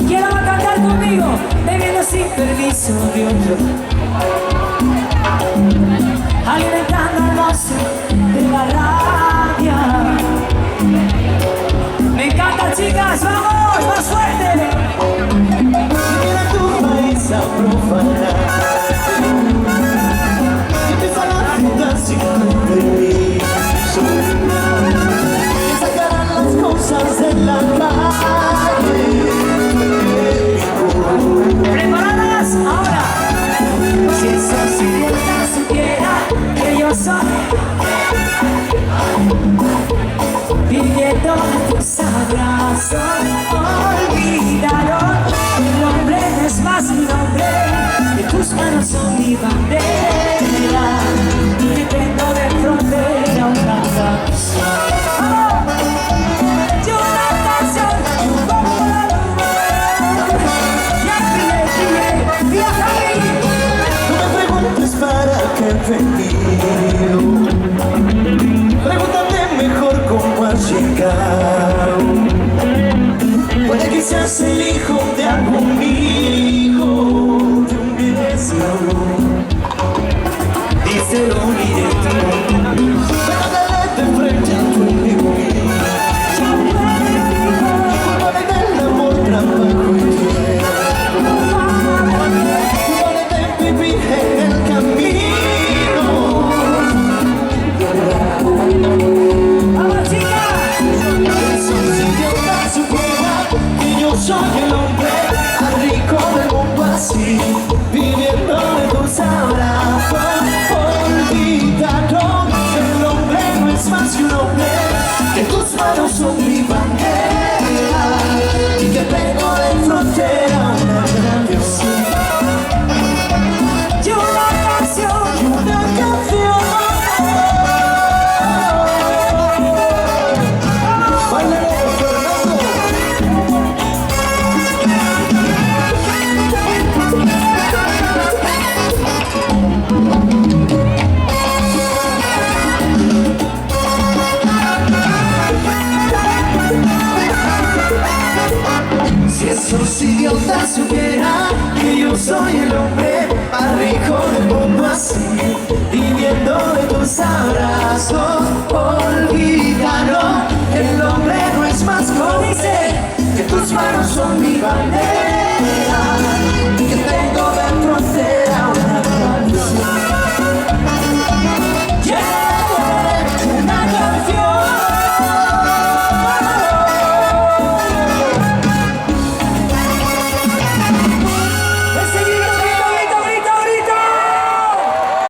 Quiero cantar conmigo, bebiendo sin permiso de otro, alimentando al monstruo de la rabia. Me encanta, chicas, vamos, más fuerte. Mira tu país a profanar, que te van a juntar sin tu permiso, que sacarán las cosas de la calle. ¿Preparadas? Ahora. Si esos idiotas supieran que yo soy viviendo de tus abrazos, olvidaron que el hombre no es más que un hombre, que tus manos son mi bandera y que tengo de frontera una canción. Pregúntate mejor cómo has llegado. Puede que seas el hijo de algún hijo de un vecino. Díselo directo, pero dale de frente a tu enemigo. Culpable del amor, trabajo y tiempo. Culpable de vivir en el camino. Soy el hombre más rico del mundo así, viviendo de tus abrazos. Olvidaron que el hombre no es más que un hombre, que tus manos son mi bandera y que tengo de frontera una canción. Y una canción, y una canción. Si esos idiotas supieran que yo soy el hombre más rico del mundo así, viviendo de tus abrazos, olvidaron que el hombre no es más códice, que tus manos son mi bandera.